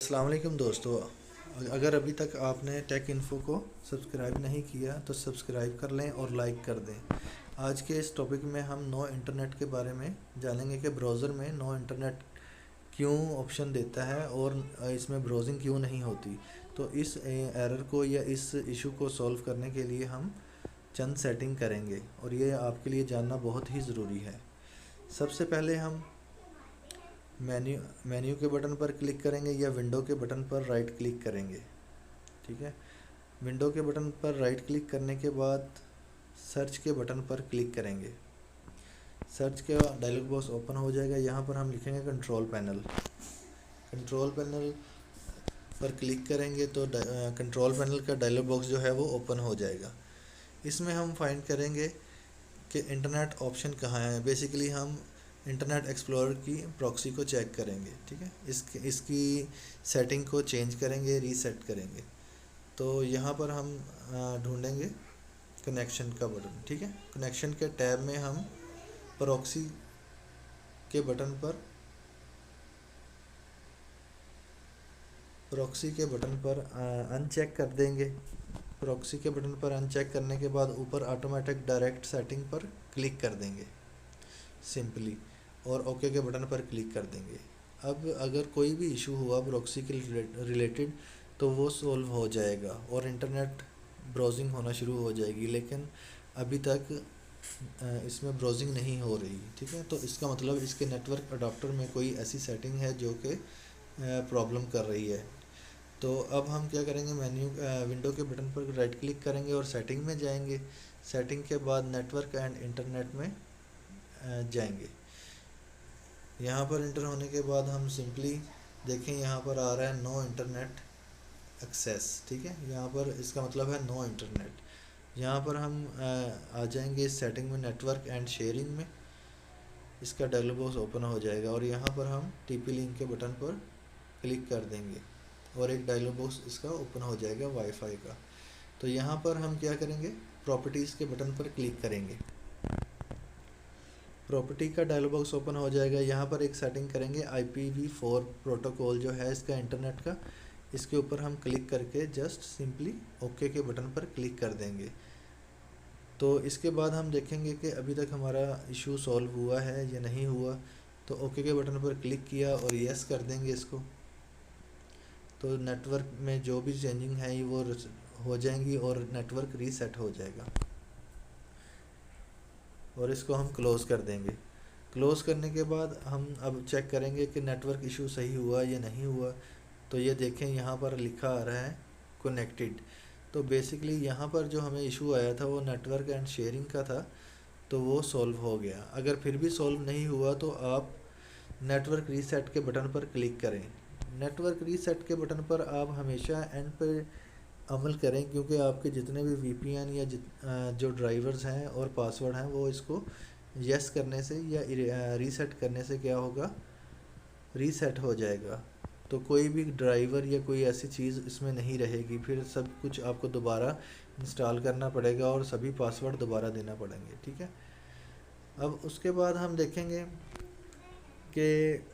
अस्सलाम वालेकुम दोस्तों। अगर अभी तक आपने टेक इन्फो को सब्सक्राइब नहीं किया तो सब्सक्राइब कर लें और लाइक कर दें। आज के इस टॉपिक में हम नो इंटरनेट के बारे में जानेंगे कि ब्राउज़र में नो इंटरनेट क्यों ऑप्शन देता है और इसमें ब्राउजिंग क्यों नहीं होती। तो इस एरर को या इस इशू को सॉल्व करने के लिए हम चंद सेटिंग करेंगे और ये आपके लिए जानना बहुत ही ज़रूरी है। सबसे पहले हम मेन्यू के बटन पर क्लिक करेंगे या विंडो के बटन पर राइट क्लिक करेंगे। ठीक है, विंडो के बटन पर राइट क्लिक करने के बाद सर्च के बटन पर क्लिक करेंगे। सर्च के डायलॉग बॉक्स ओपन हो जाएगा। यहाँ पर हम लिखेंगे कंट्रोल पैनल। कंट्रोल पैनल पर क्लिक करेंगे तो कंट्रोल पैनल का डायलॉग बॉक्स जो है वो ओपन हो जाएगा। इसमें हम फाइंड करेंगे कि इंटरनेट ऑप्शन कहाँ है। बेसिकली हम इंटरनेट एक्सप्लोरर की प्रॉक्सी को चेक करेंगे। ठीक है, इसकी सेटिंग को चेंज करेंगे, रीसेट करेंगे। तो यहाँ पर हम ढूंढेंगे कनेक्शन का बटन। ठीक है, कनेक्शन के टैब में हम प्रॉक्सी के बटन पर अनचेक कर देंगे। प्रॉक्सी के बटन पर अनचेक करने के बाद ऊपर ऑटोमेटिक डायरेक्ट सेटिंग पर क्लिक कर देंगे सिंपली और ओके के बटन पर क्लिक कर देंगे। अब अगर कोई भी इशू हुआ प्रॉक्सी के रिलेटेड तो वो सॉल्व हो जाएगा और इंटरनेट ब्राउजिंग होना शुरू हो जाएगी, लेकिन अभी तक इसमें ब्राउजिंग नहीं हो रही। ठीक है, तो इसका मतलब इसके नेटवर्क अडाप्टर में कोई ऐसी सेटिंग है जो कि प्रॉब्लम कर रही है। तो अब हम क्या करेंगे, विंडो के बटन पर राइट क्लिक करेंगे और सेटिंग में जाएंगे। सेटिंग के बाद नेटवर्क एंड इंटरनेट में जाएंगे। यहाँ पर इंटर होने के बाद हम सिंपली देखें, यहाँ पर आ रहा है नो इंटरनेट एक्सेस। ठीक है, यहाँ पर इसका मतलब है नो इंटरनेट। यहाँ पर हम आ जाएंगे इस सेटिंग में, नेटवर्क एंड शेयरिंग में। इसका डायलॉग बॉक्स ओपन हो जाएगा और यहाँ पर हम टीपी लिंक के बटन पर क्लिक कर देंगे और एक डायलॉग बॉक्स इसका ओपन हो जाएगा वाईफाई का। तो यहाँ पर हम क्या करेंगे, प्रॉपर्टीज़ के बटन पर क्लिक करेंगे। प्रॉपर्टी का डायलॉग बॉक्स ओपन हो जाएगा। यहाँ पर एक सेटिंग करेंगे IPv4 प्रोटोकॉल जो है इसका इंटरनेट का। इसके ऊपर हम क्लिक करके जस्ट सिंपली ओके के बटन पर क्लिक कर देंगे। तो इसके बाद हम देखेंगे कि अभी तक हमारा इशू सॉल्व हुआ है या नहीं हुआ। तो ओके के बटन पर क्लिक किया और यस कर देंगे इसको। तो नेटवर्क में जो भी चेंजिंग है वो हो जाएंगी और नेटवर्क रीसेट हो जाएगा और इसको हम क्लोज़ कर देंगे। क्लोज़ करने के बाद हम अब चेक करेंगे कि नेटवर्क इशू सही हुआ या नहीं हुआ। तो ये देखें, यहाँ पर लिखा आ रहा है कनेक्टेड। तो बेसिकली यहाँ पर जो हमें इशू आया था वो नेटवर्क एंड शेयरिंग का था, तो वो सॉल्व हो गया। अगर फिर भी सॉल्व नहीं हुआ तो आप नेटवर्क रीसेट के बटन पर क्लिक करें। नेटवर्क रीसेट के बटन पर आप हमेशा एंड पर अमल करें, क्योंकि आपके जितने भी VPN या जो ड्राइवर्स हैं और पासवर्ड हैं वो इसको यस करने से या रीसेट करने से क्या होगा, रीसेट हो जाएगा। तो कोई भी ड्राइवर या कोई ऐसी चीज़ इसमें नहीं रहेगी। फिर सब कुछ आपको दोबारा इंस्टॉल करना पड़ेगा और सभी पासवर्ड दोबारा देना पड़ेंगे। ठीक है, अब उसके बाद हम देखेंगे कि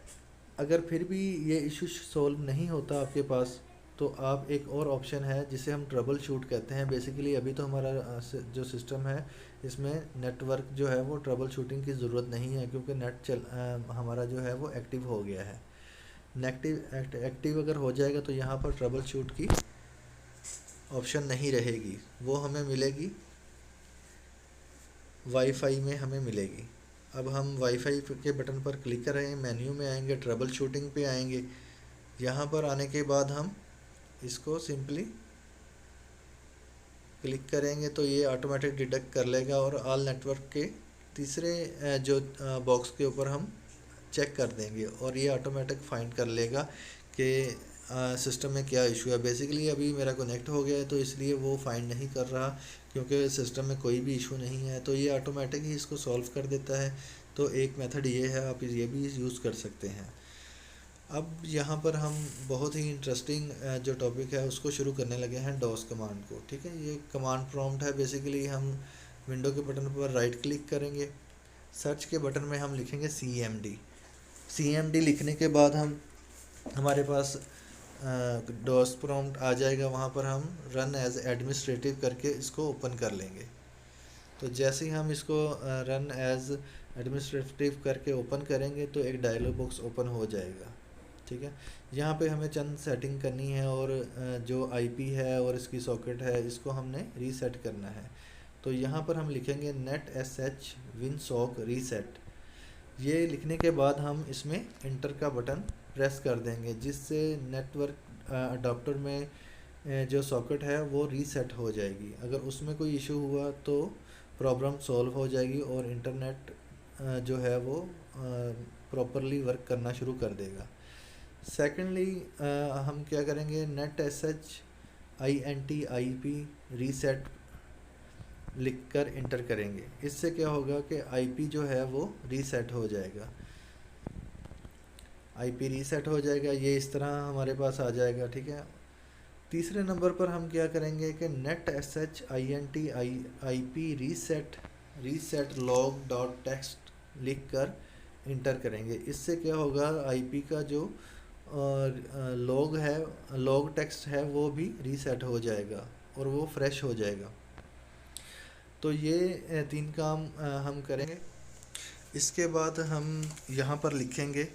अगर फिर भी ये इशू सॉल्व नहीं होता आपके पास, तो आप एक और ऑप्शन है जिसे हम ट्रबल शूट कहते हैं। बेसिकली अभी तो हमारा जो सिस्टम है इसमें नेटवर्क जो है वो ट्रबल शूटिंग की ज़रूरत नहीं है, क्योंकि हमारा जो है वो एक्टिव हो गया है। एक्टिव अगर हो जाएगा तो यहाँ पर ट्रबल शूट की ऑप्शन नहीं रहेगी, वो हमें मिलेगी वाईफाई में हमें मिलेगी। अब हम वाईफाई के बटन पर क्लिक करेंगे, मेन्यू में आएंगे, ट्रबल शूटिंग पे आएंगे। यहाँ पर आने के बाद हम इसको सिंपली क्लिक करेंगे तो ये ऑटोमेटिक डिटेक्ट कर लेगा और ऑल नेटवर्क के तीसरे जो बॉक्स के ऊपर हम चेक कर देंगे और ये ऑटोमेटिक फाइंड कर लेगा कि सिस्टम में क्या इशू है। बेसिकली अभी मेरा कनेक्ट हो गया है तो इसलिए वो फाइंड नहीं कर रहा, क्योंकि सिस्टम में कोई भी इशू नहीं है। तो ये ऑटोमेटिक ही इसको सॉल्व कर देता है। तो एक मेथड ये है, आप ये भी यूज़ कर सकते हैं। अब यहाँ पर हम बहुत ही इंटरेस्टिंग जो टॉपिक है उसको शुरू करने लगे हैं, डॉस कमांड को। ठीक है, ये कमांड प्रॉम्प्ट है। बेसिकली हम विंडो के बटन पर राइट क्लिक करेंगे, सर्च के बटन में हम लिखेंगे CMD। CMD लिखने के बाद हमारे पास डॉस प्रॉम्प्ट आ जाएगा, वहाँ पर हम रन एज एडमिनिस्ट्रेटिव करके इसको ओपन कर लेंगे। तो जैसे ही हम इसको रन एज एडमिनिस्ट्रेटिव करके ओपन करेंगे तो एक डायलॉग बॉक्स ओपन हो जाएगा। ठीक है, यहाँ पे हमें चंद सेटिंग करनी है और जो आईपी है और इसकी सॉकेट है इसको हमने रीसेट करना है। तो यहाँ पर हम लिखेंगे netsh winsock reset. ये लिखने के बाद हम इसमें इंटर का बटन प्रेस कर देंगे, जिससे नेटवर्क अडाप्टर में जो सॉकेट है वो रीसेट हो जाएगी। अगर उसमें कोई इशू हुआ तो प्रॉब्लम सॉल्व हो जाएगी और इंटरनेट जो है वो प्रॉपरली वर्क करना शुरू कर देगा। सेकेंडली हम क्या करेंगे, net S H INT-IP reset लिख कर इंटर करेंगे। इससे क्या होगा कि आईपी जो है वो रीसेट हो जाएगा, आईपी रीसेट हो जाएगा। ये इस तरह हमारे पास आ जाएगा। ठीक है, तीसरे नंबर पर हम क्या करेंगे कि net S H INT-IP reset log dot text लिख कर इंटर करेंगे। इससे क्या होगा, आईपी का जो लॉग टेक्स्ट है वो भी रीसेट हो जाएगा और वो फ्रेश हो जाएगा। तो ये तीन काम हम करेंगे। इसके बाद हम यहाँ पर लिखेंगे,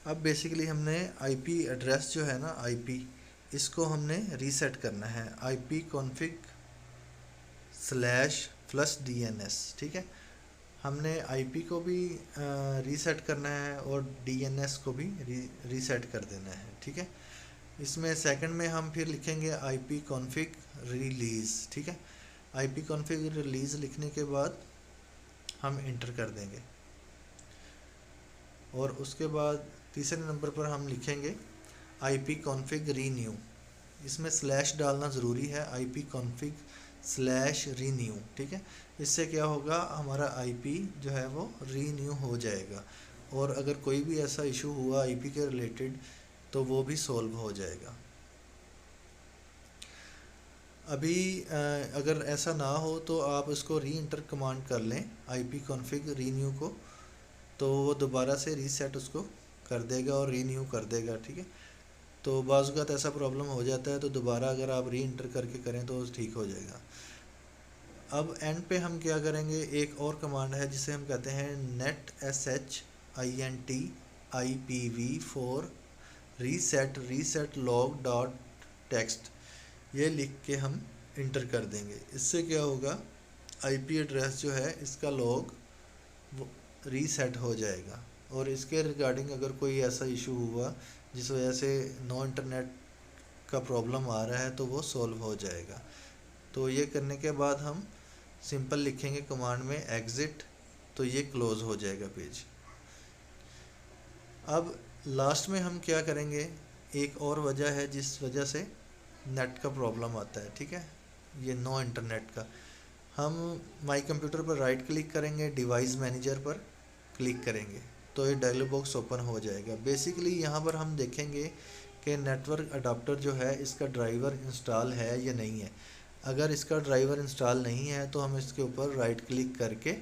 अब बेसिकली हमने आईपी एड्रेस जो है ना, आईपी इसको हमने रीसेट करना है, IP config /+ DNS। ठीक है, हमने आईपी को भी रीसेट करना है और DNS को भी रीसेट कर देना है। ठीक है, इसमें सेकंड में हम फिर लिखेंगे IP config रिलीज़। ठीक है, IP config रिलीज़ लिखने के बाद हम इंटर कर देंगे और उसके बाद तीसरे नंबर पर हम लिखेंगे IP config renew। इसमें स्लैश डालना ज़रूरी है, IP config /renew। ठीक है, इससे क्या होगा, हमारा IP जो है वो रीन्यू हो जाएगा और अगर कोई भी ऐसा इशू हुआ IP के रिलेटेड तो वो भी सॉल्व हो जाएगा। अभी अगर ऐसा ना हो तो आप इसको री इंटर कमांड कर लें IP config renew को, तो वो दोबारा से रीसेट उसको कर देगा और रीन्यू कर देगा। ठीक है, तो बाज़ औक़ात ऐसा प्रॉब्लम हो जाता है, तो दोबारा अगर आप री इंटर करके करें तो ठीक हो जाएगा। अब एंड पे हम क्या करेंगे, एक और कमांड है जिसे हम कहते हैं net SH INT-IPv for reset log dot text. ये लिख के हम इंटर कर देंगे। इससे क्या होगा, IP एड्रेस जो है इसका लॉग रीसेट हो जाएगा और इसके रिगार्डिंग अगर कोई ऐसा इशू हुआ जिस वजह से नो इंटरनेट का प्रॉब्लम आ रहा है तो वो सॉल्व हो जाएगा। तो ये करने के बाद हम सिंपल लिखेंगे कमांड में एग्ज़िट, तो ये क्लोज़ हो जाएगा पेज। अब लास्ट में हम क्या करेंगे, एक और वजह है जिस वजह से नेट का प्रॉब्लम आता है। ठीक है, ये नो इंटरनेट का, हम माई कंप्यूटर पर राइट क्लिक करेंगे, डिवाइस मैनेजर पर क्लिक करेंगे तो ये डायलॉग बॉक्स ओपन हो जाएगा। बेसिकली यहाँ पर हम देखेंगे कि नेटवर्क अडाप्टर जो है इसका ड्राइवर इंस्टॉल है या नहीं है। अगर इसका ड्राइवर इंस्टॉल नहीं है तो हम इसके ऊपर राइट क्लिक करके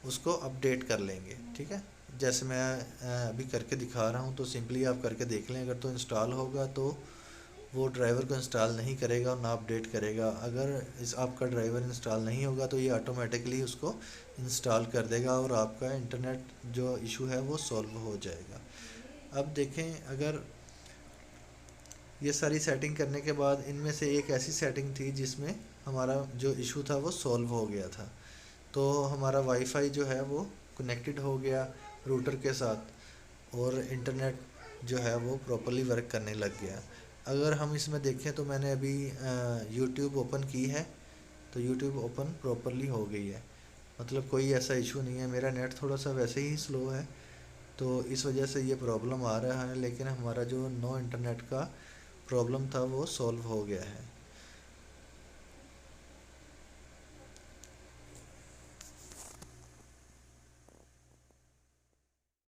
उसको अपडेट कर लेंगे। ठीक है, जैसे मैं अभी करके दिखा रहा हूँ, तो सिंपली आप करके देख लें। अगर तो इंस्टॉल होगा तो वो ड्राइवर को इंस्टॉल नहीं करेगा और ना अपडेट करेगा। अगर इस आपका ड्राइवर इंस्टॉल नहीं होगा तो ये ऑटोमेटिकली उसको इंस्टॉल कर देगा और आपका इंटरनेट जो इशू है वो सॉल्व हो जाएगा। अब देखें, अगर ये सारी सेटिंग करने के बाद इनमें से एक ऐसी सेटिंग थी जिसमें हमारा जो इशू था वो सॉल्व हो गया था, तो हमारा वाईफाई जो है वो कनेक्टेड हो गया रूटर के साथ और इंटरनेट जो है वो प्रॉपरली वर्क करने लग गया। अगर हम इसमें देखें तो मैंने अभी यूट्यूब ओपन की है तो यूट्यूब ओपन प्रॉपरली हो गई है, मतलब कोई ऐसा इशू नहीं है। मेरा नेट थोड़ा सा वैसे ही स्लो है तो इस वजह से ये प्रॉब्लम आ रहा है, लेकिन हमारा जो नो इंटरनेट का प्रॉब्लम था वो सॉल्व हो गया है।